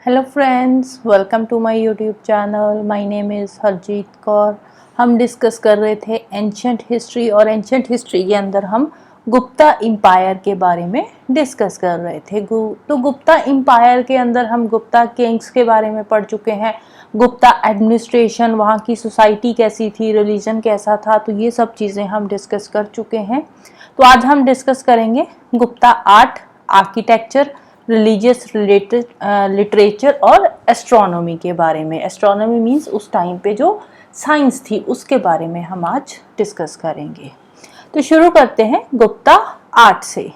Hello friends, welcome to my YouTube channel. My name is Harjeet Kaur. हम discuss कर रहे थे एंशंट हिस्ट्री और एंशंट हिस्ट्री के अंदर हम गुप्ता एम्पायर के बारे में डिस्कस कर रहे थे। तो गुप्ता एम्पायर के अंदर हम गुप्ता किंग्स के बारे में पढ़ चुके हैं। गुप्ता एडमिनिस्ट्रेशन, वहाँ की सोसाइटी कैसी थी, रिलीजन कैसा था, तो ये सब चीज़ें हम डिस्कस कर चुके हैं। तो आज हम डिस्कस करेंगे Gupta art, architecture, religious related literature और एस्ट्रोनॉमी के बारे में। एस्ट्रोनॉमी मीन्स उस टाइम पे जो साइंस थी उसके बारे में हम आज डिस्कस करेंगे। तो शुरू करते हैं गुप्ता आर्ट से।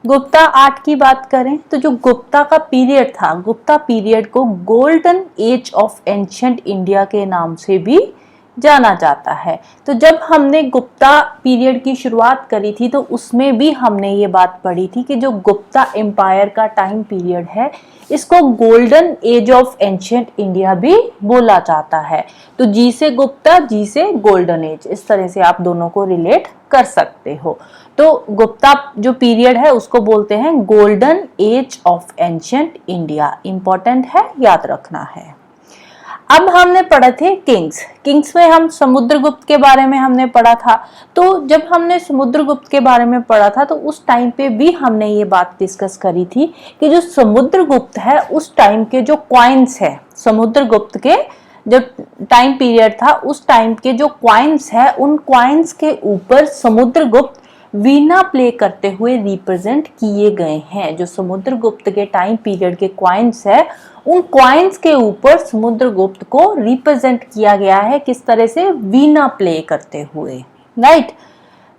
गुप्ता आर्ट की बात करें तो जो गुप्ता का पीरियड था, गुप्ता पीरियड को golden age of ancient India के नाम से भी जाना जाता है। तो जब हमने गुप्ता पीरियड की शुरुआत करी थी तो उसमें भी हमने ये बात पढ़ी थी कि जो गुप्ता एम्पायर का टाइम पीरियड है इसको golden age of ancient India भी बोला जाता है। तो जी से गुप्ता, जी से गोल्डन एज, इस तरह से आप दोनों को रिलेट कर सकते हो। तो गुप्ता जो पीरियड है उसको बोलते हैं golden age of ancient India. Important है, याद रखना है। अब हमने पढ़े थे किंग्स में हम समुद्रगुप्त के बारे में हमने पढ़ा था। तो जब हमने समुद्रगुप्त के बारे में पढ़ा था तो उस टाइम पे भी हमने ये बात डिस्कस करी थी कि जो समुद्रगुप्त है उस टाइम के जो कॉइन्स है, समुद्रगुप्त के जब टाइम पीरियड था उस टाइम के जो कॉइन्स है उन कॉइन्स के ऊपर समुद्रगुप्त वीणा प्ले करते हुए रिप्रेजेंट किए गए हैं। जो समुद्रगुप्त के टाइम पीरियड के कॉइन्स है उन कॉइन्स के ऊपर समुद्रगुप्त को रिप्रेजेंट किया गया है, किस तरह से, वीणा प्ले करते हुए, राइट।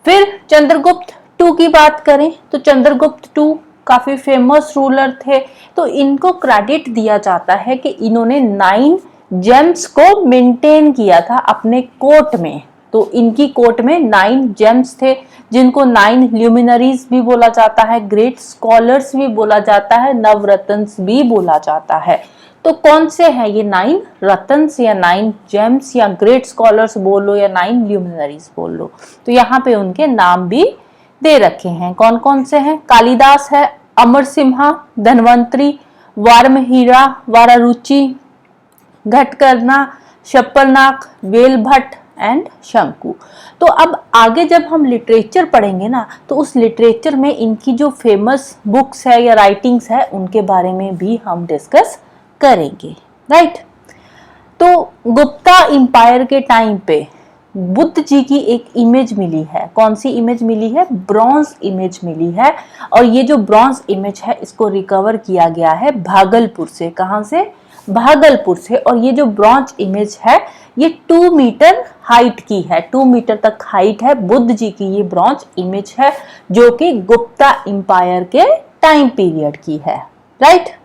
फिर चंद्रगुप्त टू की बात करें तो चंद्रगुप्त टू काफी फेमस रूलर थे। तो इनको क्रेडिट दिया जाता है कि इन्होंने 9 जेम्स को मेंटेन किया था अपने कोर्ट में। तो इनकी कोर्ट में 9 जेम्स थे जिनको 9 ल्यूमिनरीज भी बोला जाता है, ग्रेट स्कॉलर्स भी बोला जाता है, नवरत्न्स भी बोला जाता है। तो कौन से हैं ये 9 रत्न्स या 9 जेम्स या ग्रेट स्कॉलर्स बोल लो या 9 ल्यूमिनरीज बोल लो, तो यहाँ पे उनके नाम भी दे रखे हैं। कौन कौन से हैं? कालिदास है, अमर सिम्हा, धन्वंतरी, वार्महीरा, वारारुचि, घटकर्णा, शप्परनाक, वेलभट्ट एंड शंकु। तो अब आगे जब हम लिटरेचर पढ़ेंगे ना तो उस लिटरेचर में इनकी जो फेमस बुक्स है या राइटिंग्स है उनके बारे में भी हम डिस्कस करेंगे, राइट। तो गुप्ता एम्पायर के टाइम पे बुद्ध जी की एक इमेज मिली है। कौन सी इमेज मिली है? ब्रॉन्ज इमेज मिली है। और ये जो ब्रॉन्ज इमेज है इसको रिकवर किया गया है भागलपुर से। कहां से? भागलपुर से। और ये जो ब्रॉन्ज इमेज है ये 2 मीटर हाइट की है, 2 मीटर तक हाइट है। बुद्ध जी की ये ब्रॉन्ज इमेज है जो कि गुप्ता एम्पायर के टाइम पीरियड की है, राइट।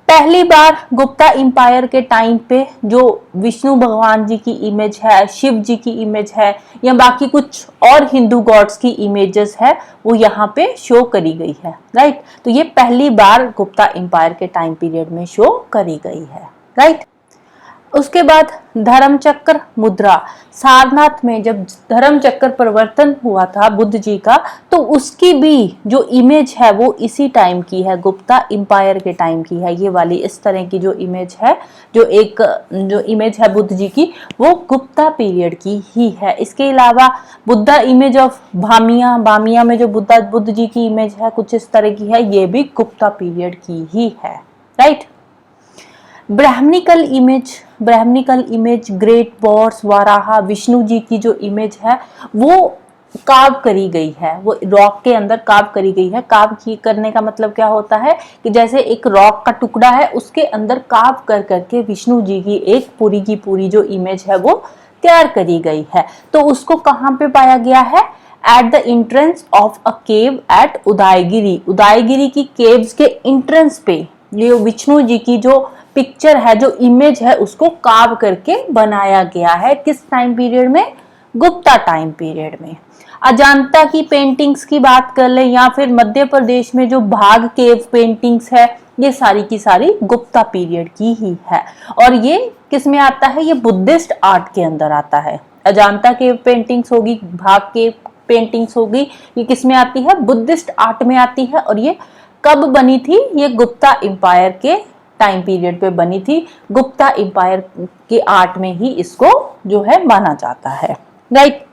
पहली बार गुप्ता एम्पायर के टाइम पे जो विष्णु भगवान जी की इमेज है, शिव जी की इमेज है या बाकी कुछ और हिंदू गॉड्स की इमेजेस है वो यहाँ पे शो करी गई है, राइट। तो ये पहली बार गुप्ता एम्पायर के टाइम पीरियड में शो करी गई है, राइट। उसके बाद धर्मचक्र मुद्रा, सारनाथ में जब धर्मचक्र परिवर्तन हुआ था बुद्ध जी का तो उसकी भी जो इमेज है वो इसी टाइम की है, गुप्ता एम्पायर के टाइम की है। ये वाली इस तरह की जो इमेज है, जो इमेज है बुद्ध जी की वो गुप्ता पीरियड की ही है। इसके अलावा बुद्धा इमेज ऑफ बामिया में जो बुद्ध जी की इमेज है कुछ इस तरह की है, ये भी गुप्ता पीरियड की ही है, right. Brahmanical image great boars, Varaha, Vishnu ji की जो इमेज है वो कार्व करी गई है, वो रॉक के अंदर कार्व करी गई है। कार्व करने का मतलब क्या होता है कि जैसे एक रॉक का टुकड़ा है उसके अंदर कार्व कर करके विष्णु जी की एक पूरी की पूरी जो इमेज है वो तैयार करी गई है। तो उसको कहाँ पे पाया गया है? At the entrance of a cave at Udayagiri की केव्स के एंट्रेंस पे ये विष्णु जी की जो पिक्चर है, जो इमेज है उसको कार्व करके बनाया गया है। किस टाइम पीरियड में? गुप्ता टाइम पीरियड में। अजंता की पेंटिंग्स की बात कर ले या फिर मध्य प्रदेश में जो भाग केव पेंटिंग्स है ये सारी की सारी गुप्ता पीरियड की ही है। और ये किस में आता है? ये बुद्धिस्ट आर्ट के अंदर आता है। अजंता केव पेंटिंग्स होगी, भाग केव पेंटिंग्स होगी, ये किस में आती है? बुद्धिस्ट आर्ट में आती है। और ये कब बनी थी? ये गुप्ता एम्पायर के टाइम पीरियड पे बनी थी, गुप्ता एम्पायर के आर्ट में ही इसको जो है माना जाता है, राइट।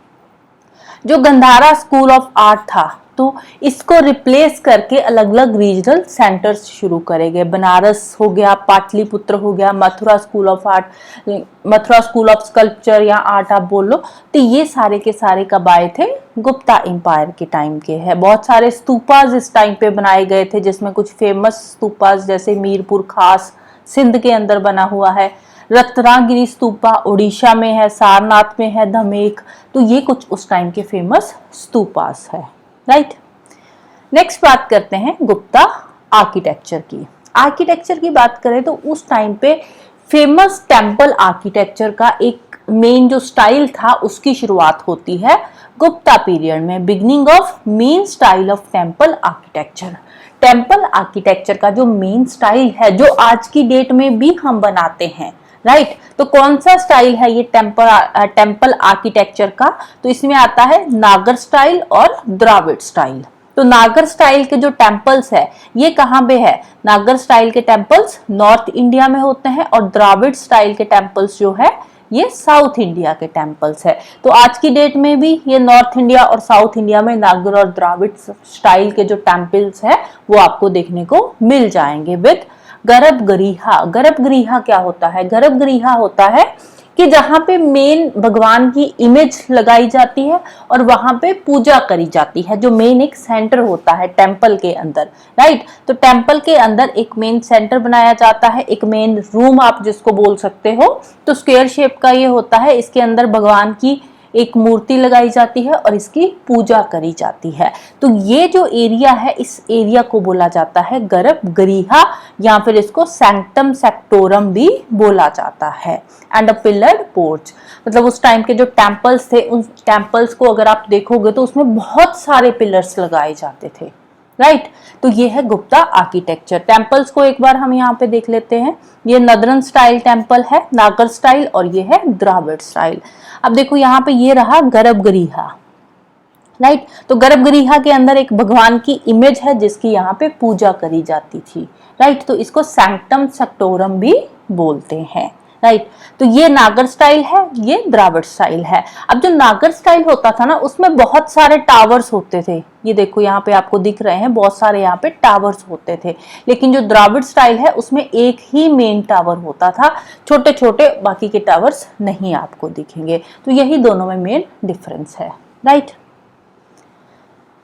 जो गंधारा स्कूल ऑफ आर्ट था, तो इसको रिप्लेस करके अलग अलग रीजनल सेंटर्स शुरू करे गए। बनारस हो गया, पाटलिपुत्र हो गया, Mathura school of art, Mathura school of sculpture या आर्ट आप बोल लो, तो ये सारे के सारे कब आए थे, गुप्ता एम्पायर के टाइम के है। बहुत सारे स्तूपास इस टाइम पे बनाए गए थे, जिसमें कुछ फेमस स्तूपास जैसे मीरपुर खास सिंध के अंदर बना हुआ है, रत्नागिरी स्तूपा उड़ीसा में है, सारनाथ में है, धमेक, तो ये कुछ उस टाइम के फेमस स्तूपास है, राइट। नेक्स्ट बात करते हैं गुप्ता आर्किटेक्चर की। आर्किटेक्चर की बात करें तो उस टाइम पे फेमस टेम्पल आर्किटेक्चर का एक मेन जो स्टाइल था उसकी शुरुआत होती है गुप्ता पीरियड में। Beginning of main style of temple architecture. Temple architecture का जो मेन स्टाइल है, जो आज की डेट में भी हम बनाते हैं, राइट। तो कौन सा स्टाइल है ये टेम्पल आर्किटेक्चर का, तो इसमें आता है नागर स्टाइल और द्राविड़ स्टाइल। तो नागर स्टाइल के जो टेम्पल्स है ये कहाँ पे है, नागर स्टाइल के टेम्पल्स नॉर्थ इंडिया में होते हैं और द्राविड़ स्टाइल के टेम्पल्स जो है ये साउथ इंडिया के टेम्पल्स है। तो आज की डेट में भी ये नॉर्थ इंडिया और साउथ इंडिया में नागर और द्राविड़ स्टाइल के जो टेम्पल्स है वो आपको देखने को मिल जाएंगे विद गर्भगृह। गर्भगृह क्या होता है, गर्भगृह होता है कि जहां पे मेन भगवान की इमेज लगाई जाती है और वहां पे पूजा करी जाती है, जो मेन एक सेंटर होता है टेम्पल के अंदर, राइट। तो टेम्पल के अंदर एक मेन सेंटर बनाया जाता है, एक मेन रूम आप जिसको बोल सकते हो। तो स्क्वायर शेप का ये होता है, इसके अंदर भगवान की एक मूर्ति लगाई जाती है और इसकी पूजा करी जाती है। तो ये जो एरिया है, इस एरिया को बोला जाता है गर्भगृह, या फिर इसको सैंक्टम सेक्टोरम भी बोला जाता है। एंड अ पिलर्ड पोर्च, मतलब उस टाइम के जो टेम्पल्स थे, उन टेम्पल्स को अगर आप देखोगे तो उसमें बहुत सारे पिलर्स लगाए जाते थे, राइट। तो ये है गुप्ता आर्किटेक्चर। टेम्पल्स को एक बार हम यहाँ पे देख लेते हैं। ये नदरन स्टाइल टेम्पल है, नागर स्टाइल, और ये है द्राविड़ स्टाइल। अब देखो यहाँ पे ये रहा गर्भगृह, राइट। तो गर्भगृह के अंदर एक भगवान की इमेज है जिसकी यहाँ पे पूजा करी जाती थी, राइट। तो इसको सैंक्टम सेक्टोरम भी बोलते हैं, राइट। तो ये नागर स्टाइल है, ये द्राविड़ स्टाइल है। अब जो नागर स्टाइल होता था ना, उसमें बहुत सारे टावर्स होते थे। ये देखो यहाँ पे आपको दिख रहे हैं, बहुत सारे यहाँ पे टावर्स होते थे। लेकिन जो द्राविड़ स्टाइल है उसमें एक ही मेन टावर होता था, छोटे छोटे बाकी के टावर्स नहीं आपको दिखेंगे। तो यही दोनों में मेन डिफरेंस है, राइट।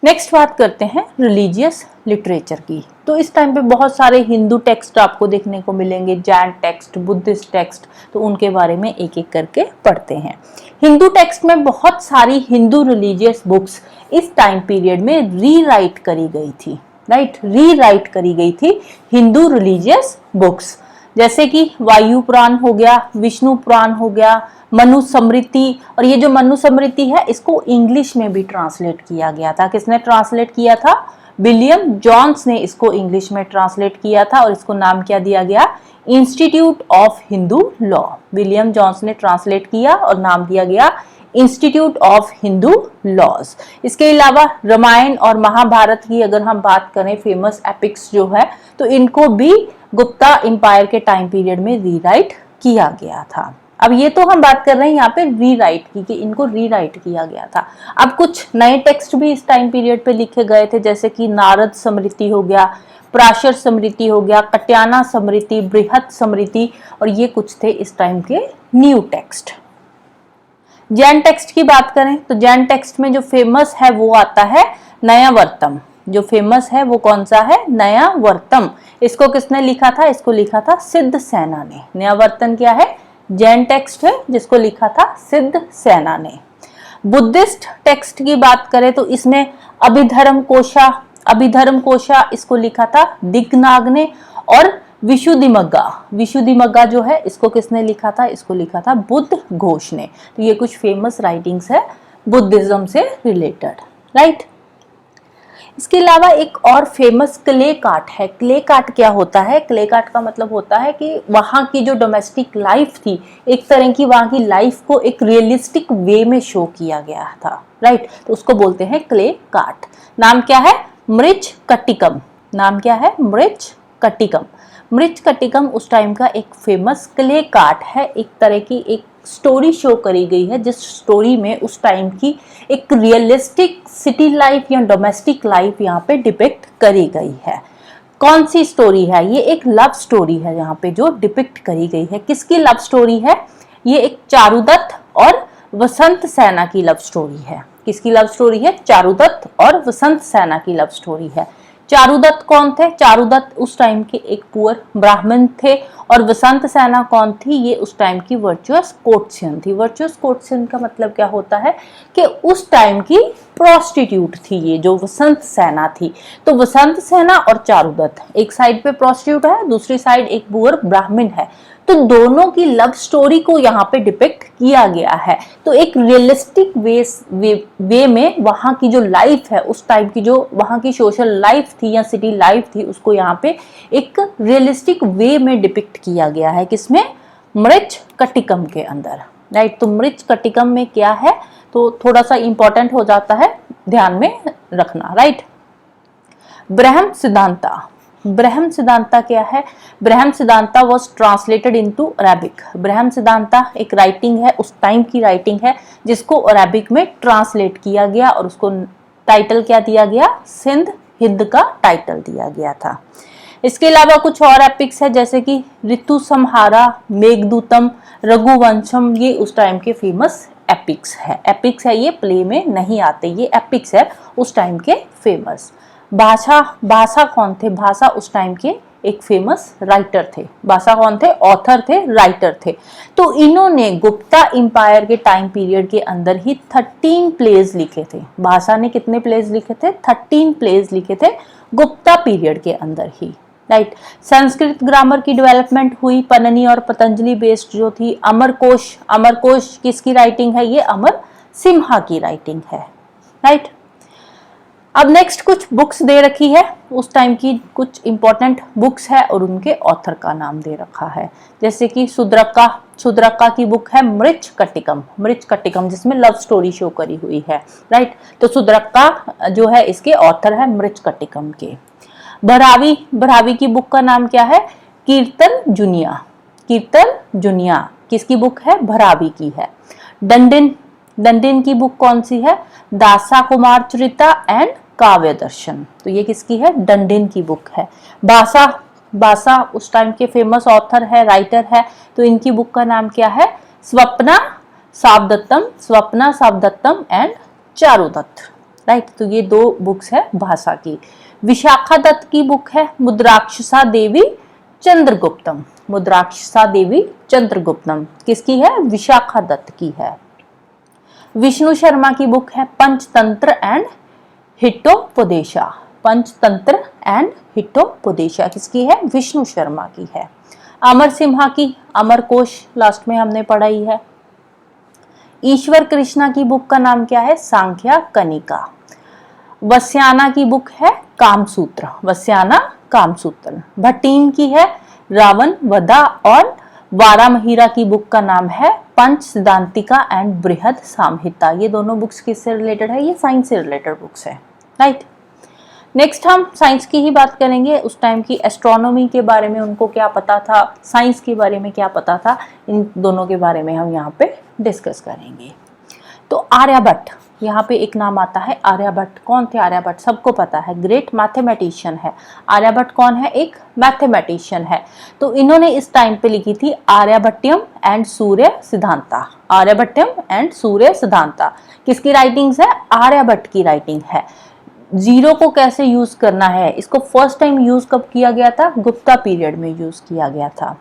नेक्स्ट बात करते हैं रिलीजियस लिटरेचर की। तो इस टाइम पे बहुत सारे हिंदू टेक्स्ट आपको देखने को मिलेंगे, जैन टेक्स्ट, बुद्धिस्ट टेक्स्ट, तो उनके बारे में एक एक करके पढ़ते हैं। हिंदू टेक्स्ट में बहुत सारी हिंदू रिलीजियस बुक्स इस टाइम पीरियड में रीराइट करी गई थी, राइट। रीराइट करी गई थी हिंदू रिलीजियस बुक्स, जैसे कि वायु पुराण हो गया, विष्णु पुराण हो गया, मनु स्मृति। और ये जो मनु स्मृति है इसको इंग्लिश में भी ट्रांसलेट किया गया था। किसने ट्रांसलेट किया था, विलियम जॉन्स ने इसको इंग्लिश में ट्रांसलेट किया था और इसको नाम क्या दिया गया, institute of Hindu law. William Jones ने ट्रांसलेट किया और नाम दिया गया इंस्टीट्यूट ऑफ हिंदू लॉज। इसके अलावा रामायण और महाभारत की अगर हम बात करें, फेमस एपिक्स जो है, तो इनको भी गुप्ता एम्पायर के टाइम पीरियड में रीराइट किया गया था। अब ये तो हम बात कर रहे हैं यहाँ पे रीराइट की, कि इनको रीराइट किया गया था। अब कुछ नए टेक्स्ट भी इस टाइम पीरियड पे लिखे गए थे, जैसे कि नारद स्मृति हो गया, पराशर स्मृति हो गया, कट्याना स्मृति, बृहत स्मृति, और ये कुछ थे इस टाइम के न्यू टेक्स्ट। जैन टेक्स्ट की बात करें तो जैन टेक्स्ट में जो फेमस है वो आता है नयावर्तम। जो फेमस है वो कौन सा है, नयावर्तम। इसको किसने लिखा था, इसको लिखा था सिद्ध सेना ने। नयावर्तन क्या है, जैन टेक्स्ट है जिसको लिखा था सिद्ध सेना ने। बुद्धिस्ट टेक्स्ट की बात करें तो इसमें अभिधर्म कोशा इसको लिखा था दिग्नाग ने, और विशुद्धिमग्गा जो है इसको किसने लिखा था, इसको लिखा था बुद्ध घोष ने। तो ये कुछ फेमस राइटिंग्स है बुद्धिज्म से रिलेटेड, राइट। इसके अलावा एक और फेमस क्ले कार्ट है। क्ले कार्ट क्या होता है, क्ले कार्ट का मतलब होता है कि वहाँ की जो डोमेस्टिक लाइफ थी, एक तरह की वहाँ की लाइफ को एक रियलिस्टिक वे में शो किया गया था, राइट। तो उसको बोलते हैं क्ले कार्ट। नाम क्या है, मृच कट्टिकम। नाम क्या है, मृच कटिकम। मृच कटिकम उस टाइम का एक फेमस क्ले कार्ट है, एक तरह की एक स्टोरी शो करी गई है जिस स्टोरी में उस टाइम की एक रियलिस्टिक सिटी लाइफ या डोमेस्टिक लाइफ यहाँ पे डिपिक्ट करी गई है। कौन सी स्टोरी है ये? एक लव स्टोरी है यहाँ पे जो डिपिक्ट करी गई है। किसकी लव स्टोरी है ये? एक चारुदत्त और वसंत सेना की लव स्टोरी है। किसकी लव स्टोरी है? चारुदत्त और वसंत सेना की लव स्टोरी है। चारुदत्त कौन थे? चारुदत्त उस टाइम के एक पुअर ब्राह्मण थे और वसंत सेना कौन थी? ये उस टाइम की वर्चुअस कोर्टियन थी। वर्चुअस कोर्टियन का मतलब क्या होता है कि उस टाइम की प्रोस्टिट्यूट थी ये जो वसंत सेना थी। तो वसंत सेना और चारुदत्त, एक साइड पे प्रोस्टिट्यूट है, दूसरी साइड एक पुअर ब्राह्मण है, तो दोनों की लव स्टोरी को यहाँ पे डिपिक्ट किया गया है। तो एक रियलिस्टिक वे में वहाँ की जो लाइफ है, उस टाइम की जो वहाँ की सोशल लाइफ थी या सिटी लाइफ थी, उसको यहाँ पे एक रियलिस्टिक वे में डिपिक्ट किया गया है। किसमें? मृच कटिकम के अंदर, राइट। तो मृच कटिकम में क्या है तो थोड़ा सा इंपॉर्टेंट हो जाता है, ध्यान में रखना, राइट। ब्रह्म सिद्धांता। ब्रह्म सिद्धांता क्या है? ब्रह्म Siddhanta was translated into Arabic. ब्रह्म सिद्धांता एक राइटिंग है, उस टाइम की राइटिंग है जिसको अरेबिक में ट्रांसलेट किया गया और उसको टाइटल क्या दिया गया? सिंध हिंद का टाइटल दिया गया था। इसके अलावा कुछ और एपिक्स है जैसे कि ऋतु संहारा, मेघदूतम, रघुवंशम, ये उस टाइम के फेमस एपिक्स है। एपिक्स है ये, प्ले में नहीं आते, ये एपिक्स है उस टाइम के फेमस। भाषा। भाषा कौन थे? भाषा उस टाइम के एक फेमस राइटर थे। भाषा कौन थे? ऑथर थे, राइटर थे। तो इन्होंने गुप्ता इंपायर के टाइम पीरियड के अंदर ही 13 प्लेज लिखे थे। भाषा ने कितने प्लेज लिखे थे? 13 प्लेज लिखे थे गुप्ता पीरियड के अंदर ही, राइट। संस्कृत ग्रामर की डेवलपमेंट हुई, पन्नी और पतंजलि बेस्ड जो थी। अमरकोश। अमरकोश किसकी राइटिंग है? ये अमर सिम्हा की राइटिंग है, राइट। अब नेक्स्ट कुछ बुक्स दे रखी है, उस टाइम की कुछ इंपॉर्टेंट बुक्स है और उनके ऑथर का नाम दे रखा है। जैसे कि सुद्रका। सुद्रका की बुक है मृच कटिकम। मृच कटिकम जिसमें लव स्टोरी शो करी हुई है, राइट। तो सुद्रका जो है इसके ऑथर है मृच कटिकम के। भरावी। भरावी की बुक का नाम क्या है? कीर्तन जुनिया। कीर्तन जुनिया किसकी बुक है? भरावी की है। दंडिन। दंडिन की बुक कौन सी है? दासा कुमार चरिता एंड काव्य दर्शन। तो ये किसकी है? दंडिन की बुक है। बासा। बासा उस टाइम के फेमस ऑथर है, राइटर है, तो इनकी बुक का नाम क्या है? Swapnavasavadattam. Swapnavasavadattam and Charudatta, right. तो ये दो बुक्स है भाषा की। विशाखा दत्त की बुक है मुद्राक्षसा देवी चंद्रगुप्तम। मुद्राक्षसा देवी चंद्रगुप्तम किसकी है? विशाखा दत्त की है। विष्णु शर्मा की बुक है पंचतंत्र एंड हितोपदेशा। पंचतंत्र एंड हितोपदेशा किसकी है? विष्णु शर्मा की है। अमर सिम्हा की अमरकोश लास्ट में हमने पढ़ाई है। ईश्वर कृष्णा की बुक का नाम क्या है? सांख्या कनिका। वस्याना की बुक है कामसूत्र। वस्याना कामसूत्र। भट्टीन की है रावण वधा और वारामहीरा की बुक का नाम है पंच सिद्धांतिका एंड बृहद सामहिता। ये दोनों बुक्स किससे रिलेटेड है? ये साइंस से रिलेटेड बुक्स है, राइट। नेक्स्ट हम साइंस की ही बात करेंगे। उस टाइम की एस्ट्रोनॉमी के बारे में उनको क्या पता था, साइंस के बारे में क्या पता था, इन दोनों के बारे में हम यहाँ पे डिस्कस करेंगे। तो आर्यभट्ट, यहाँ पे एक नाम आता है आर्यभट्ट। कौन थे आर्यभट्ट? सबको पता है, ग्रेट मैथमेटिशियन है। आर्यभट्ट कौन है? एक मैथमेटिशियन है। तो इन्होंने इस टाइम पे लिखी थी Aryabhatiyam and Surya Siddhanta. Aryabhatiyam and सूर्य सिद्धांता किसकी राइटिंग्स है? आर्यभट्ट की राइटिंग है। जीरो को कैसे यूज करना है, इसको फर्स्ट टाइम यूज कब किया गया था? गुप्ता पीरियड में यूज किया गया था।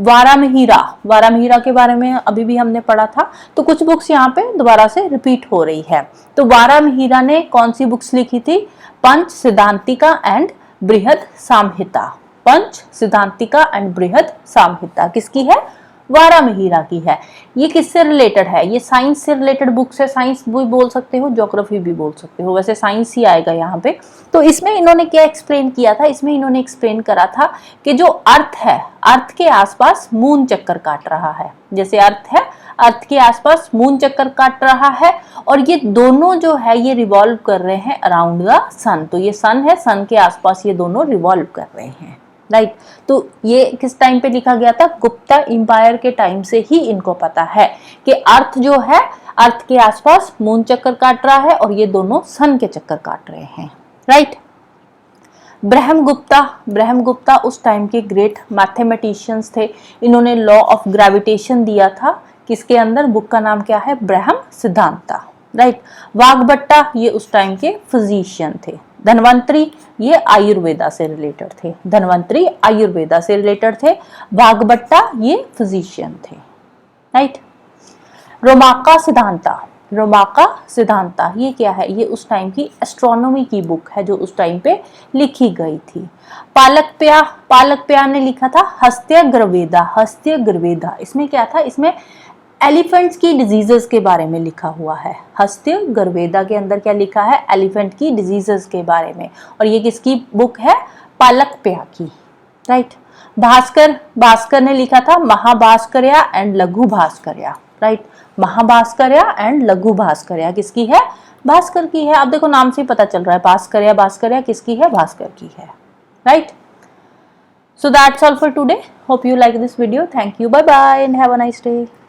वारामहीरा, वारामहीरा के बारे में अभी भी हमने पढ़ा था, तो कुछ बुक्स यहाँ पे दोबारा से रिपीट हो रही है। तो वारामहीरा ने कौन सी बुक्स लिखी थी? पंच सिद्धांतिका एंड बृहद सामहिता। पंच सिद्धांतिका एंड बृहद सामहिता किसकी है? वारामहीरा की है। ये किससे रिलेटेड है? ये साइंस से रिलेटेड बुक्स है। साइंस भी बोल सकते हो, ज्योग्राफी भी बोल सकते हो, वैसे साइंस ही आएगा यहाँ पे। तो इसमें इन्होंने क्या एक्सप्लेन किया था? इसमें इन्होंने एक्सप्लेन करा था कि जो अर्थ है, अर्थ के आसपास मून चक्कर काट रहा है। जैसे अर्थ है, अर्थ के आसपास मून चक्कर काट रहा है और ये दोनों जो है ये रिवॉल्व कर रहे हैं अराउंड द सन। तो ये सन है, सन के आसपास ये दोनों रिवॉल्व कर रहे हैं, राइट। तो ये किस टाइम पे लिखा गया था? गुप्ता इंपायर के टाइम से ही इनको पता है कि अर्थ जो है, अर्थ के आसपास मून चक्कर काट रहा है और ये दोनों सन के चक्कर काट रहे हैं, राइट। ब्रह्मगुप्ता उस टाइम के ग्रेट मैथमेटिशियंस थे। इन्होंने लॉ ऑफ ग्रेविटेशन दिया था। किसके अंदर? बुक का नाम क्या है? ब्रह्म सिद्धांता, राइट। वाघभट्टा ये उस टाइम के फिजिशियन थे। धन्वंतरी ये आयुर्वेदा से रिलेटेड थे। धन्वंतरी आयुर्वेदा से रिलेटेड थे। वाघभट्टा ये फिजिशियन थे, राइट। रोमाका सिद्धांता ये क्या है? ये उस टाइम की एस्ट्रोनॉमी की बुक है जो उस टाइम पे लिखी गई थी। पालकप्या ने लिखा था हस्त्यग्रवेदा। इसमें क्या था? इसमें एलिफेंट्स की डिजीजेस के बारे में लिखा हुआ है। हस्त्यग्रवेदा के अंदर क्या लिखा है? एलिफेंट की डिजीजेस के बारे में। और ये किसकी बुक है? पालकप्या की, राइट। भास्कर ने लिखा था महाभास्कर्या एंड लघु भास्कर्या, राइट। महाभास्कर्या एंड लघु भास्कर्या किसकी है? भास्कर की है। आप देखो नाम से ही पता चल रहा है, भास्कर्या किसकी है? भास्कर की है, right. So that's all for today. Hope you like this video. Thank you. Bye bye and have a nice day.